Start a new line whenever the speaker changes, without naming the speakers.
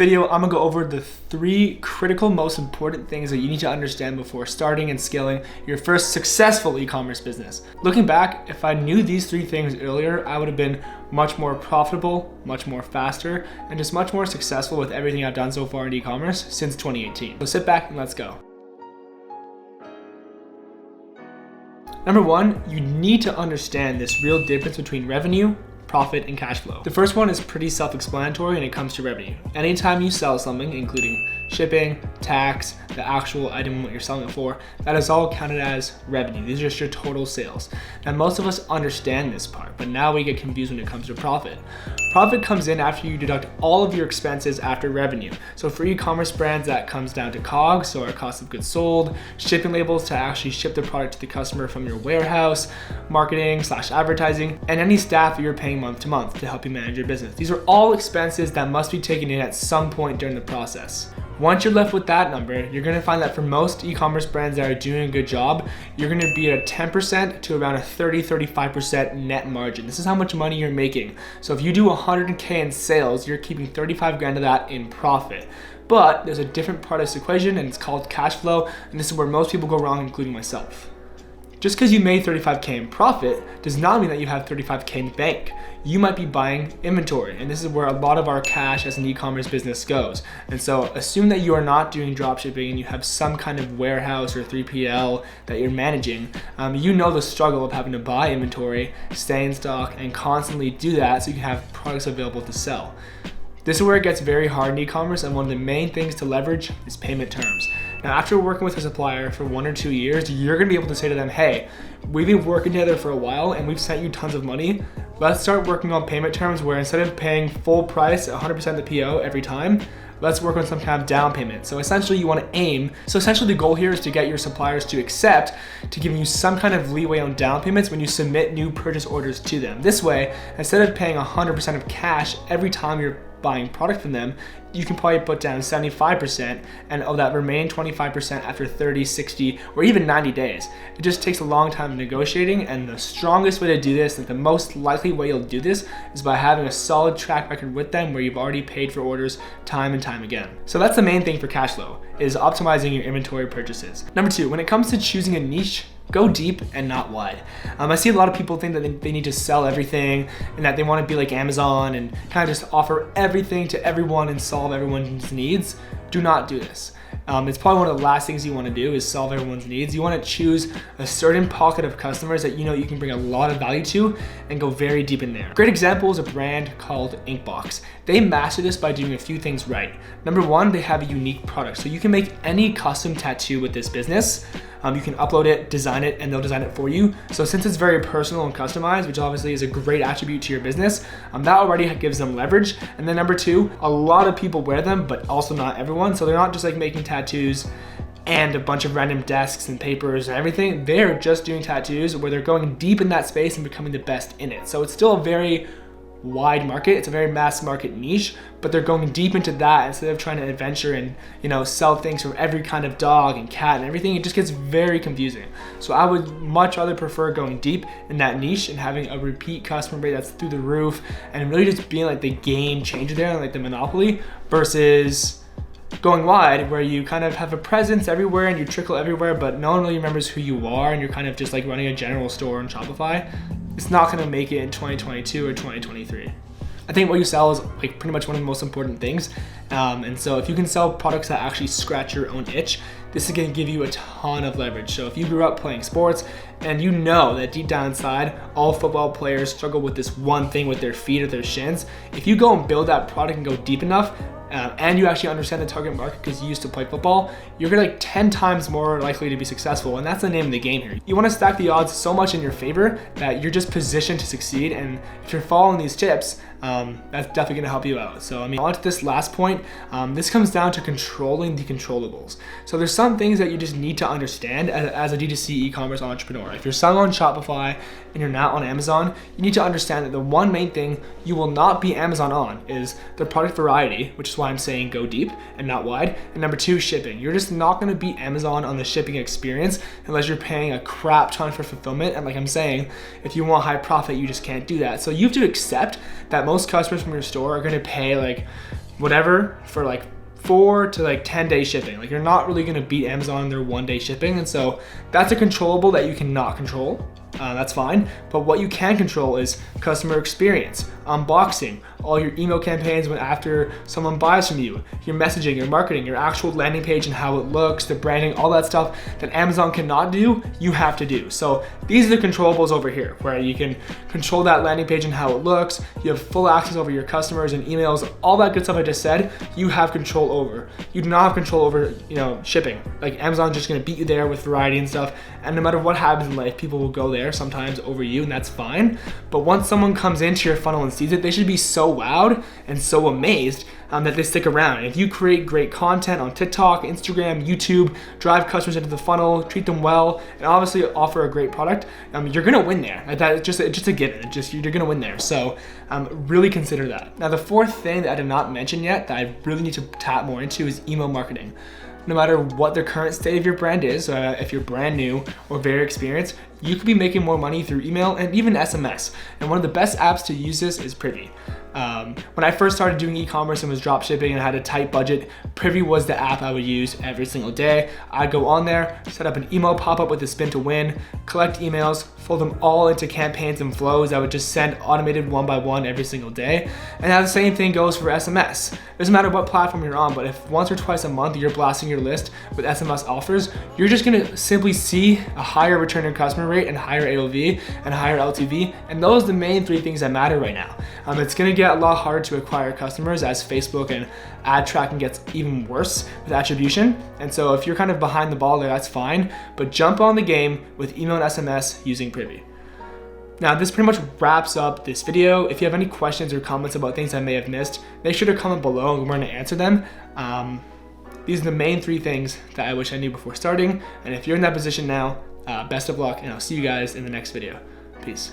video, I'm gonna go over the 3 critical, most important things that you need to understand before starting and scaling your first successful e-commerce business. Looking back, if I knew these 3 things earlier, I would have been much more profitable, much more faster, and just much more successful with everything I've done so far in e-commerce since 2018. So sit back and let's go. Number 1, you need to understand this real difference between revenue, profit, and cash flow. The first one is pretty self-explanatory when it comes to revenue. Anytime you sell something, including shipping, tax, the actual item what you're selling it for, that is all counted as revenue. These are just your total sales. Now, most of us understand this part, but now we get confused when it comes to profit. Profit comes in after you deduct all of your expenses after revenue. So for e-commerce brands, that comes down to COGS, so our cost of goods sold, shipping labels to actually ship the product to the customer from your warehouse, marketing/advertising, and any staff that you're paying month to month to help you manage your business. These are all expenses that must be taken in at some point during the process. Once you're left with that number, you're gonna find that for most e-commerce brands that are doing a good job, you're gonna be at a 10% to around a 30-35% net margin. This is how much money you're making. So if you do 100K in sales, you're keeping 35 grand of that in profit. But there's a different part of this equation, and it's called cash flow, and this is where most people go wrong, including myself. Just because you made 35K in profit does not mean that you have 35K in the bank. You might be buying inventory, and this is where a lot of our cash as an e-commerce business goes. And so assume that you are not doing dropshipping and you have some kind of warehouse or 3PL that you're managing. You know the struggle of having to buy inventory, stay in stock, and constantly do that so you can have products available to sell. This is where it gets very hard in e-commerce, and one of the main things to leverage is payment terms. Now, after working with a supplier for 1 or 2 years, you're gonna be able to say to them, hey, we've been working together for a while and we've sent you tons of money. Let's start working on payment terms where instead of paying full price, 100% of the PO every time, let's work on some kind of down payment. So essentially the goal here is to get your suppliers to accept to give you some kind of leeway on down payments when you submit new purchase orders to them. This way, instead of paying 100% of cash every time you're buying product from them, you can probably put down 75% and of that remaining 25% after 30, 60, or even 90 days. It just takes a long time of negotiating, and the strongest way to do this, and the most likely way you'll do this, is by having a solid track record with them where you've already paid for orders time and time again. So that's the main thing for cash flow, is optimizing your inventory purchases. Number 2, when it comes to choosing a niche, go deep and not wide. I see a lot of people think that they need to sell everything and that they want to be like Amazon and kind of just offer everything to everyone and solve everyone's needs. Do not do this. It's probably one of the last things you want to do is solve everyone's needs. You want to choose a certain pocket of customers that you know you can bring a lot of value to and go very deep in there. Great example is a brand called Inkbox. They master this by doing a few things right. Number 1, they have a unique product. So you can make any custom tattoo with this business. You can upload it, design it, and they'll design it for you. So since it's very personal and customized, which obviously is a great attribute to your business, that already gives them leverage. And then number 2, a lot of people wear them, but also not everyone. So they're not just like making tattoos and a bunch of random desks and papers and everything. They're just doing tattoos where they're going deep in that space and becoming the best in it. So it's still a very wide market. It's a very mass market niche, but they're going deep into that instead of trying to adventure and sell things from every kind of dog and cat and everything. It just gets very confusing. So I would much rather prefer going deep in that niche and having a repeat customer rate that's through the roof and really just being like the game changer there, like the monopoly, versus going wide where you kind of have a presence everywhere and you trickle everywhere, but no one really remembers who you are and you're kind of just like running a general store on Shopify. It's not gonna make it in 2022 or 2023. I think what you sell is like pretty much one of the most important things. And so if you can sell products that actually scratch your own itch, this is gonna give you a ton of leverage. So if you grew up playing sports and you know that deep down inside, all football players struggle with this one thing with their feet or their shins, if you go and build that product and go deep enough, and you actually understand the target market because you used to play football, you're gonna like 10 times more likely to be successful, and that's the name of the game here. You wanna stack the odds so much in your favor that you're just positioned to succeed, and if you're following these tips, that's definitely gonna help you out. So on to this last point, this comes down to controlling the controllables. So there's some things that you just need to understand as a D2C e-commerce entrepreneur. If you're selling on Shopify and you're not on Amazon, you need to understand that the one main thing you will not be Amazon on is the product variety, which is why I'm saying go deep and not wide. And number 2, shipping. You're just not gonna be Amazon on the shipping experience unless you're paying a crap ton for fulfillment. And like I'm saying, if you want high profit, you just can't do that. So you have to accept that most customers from your store are gonna pay like whatever for like 4 to like 10 day shipping. Like, you're not really gonna beat Amazon in their 1 day shipping. And so that's a controllable that you cannot control. That's fine. But what you can control is customer experience, unboxing, all your email campaigns when after someone buys from you, your messaging, your marketing, your actual landing page and how it looks, the branding, all that stuff that Amazon cannot do, you have to do. So these are the controllables over here, where you can control that landing page and how it looks. You have full access over your customers and emails, all that good stuff I just said, you have control over. You do not have control over, shipping. Like, Amazon's just gonna beat you there with variety and stuff. And no matter what happens in life, people will go there sometimes over you, and that's fine. But once someone comes into your funnel and sees it, they should be so wowed and so amazed that they stick around. And if you create great content on TikTok, Instagram, YouTube, drive customers into the funnel, treat them well, and obviously offer a great product, you're gonna win there. Like, that, it's just a given. You're gonna win there. So really consider that. Now, the fourth thing that I did not mention yet that I really need to tap more into is email marketing. No matter what the current state of your brand is, if you're brand new or very experienced, you could be making more money through email and even SMS. And one of the best apps to use this is Privy. When I first started doing e-commerce and was drop shipping and I had a tight budget, Privy was the app I would use every single day. I'd go on there, set up an email pop-up with a spin to win, collect emails, fold them all into campaigns and flows. I would just send automated one by one every single day. And now the same thing goes for SMS. It doesn't matter what platform you're on, but if once or twice a month you're blasting your list with SMS offers, you're just gonna simply see a higher return on customer rate and higher AOV and higher LTV. And those are the main 3 things that matter right now. It's gonna get a lot harder to acquire customers as Facebook and ad tracking gets even worse with attribution. And so if you're kind of behind the ball there, that's fine, but jump on the game with email and SMS using Privy. Now, this pretty much wraps up this video. If you have any questions or comments about things I may have missed, make sure to comment below and we're gonna answer them. These are the main 3 things that I wish I knew before starting. And if you're in that position now, best of luck, and I'll see you guys in the next video. Peace.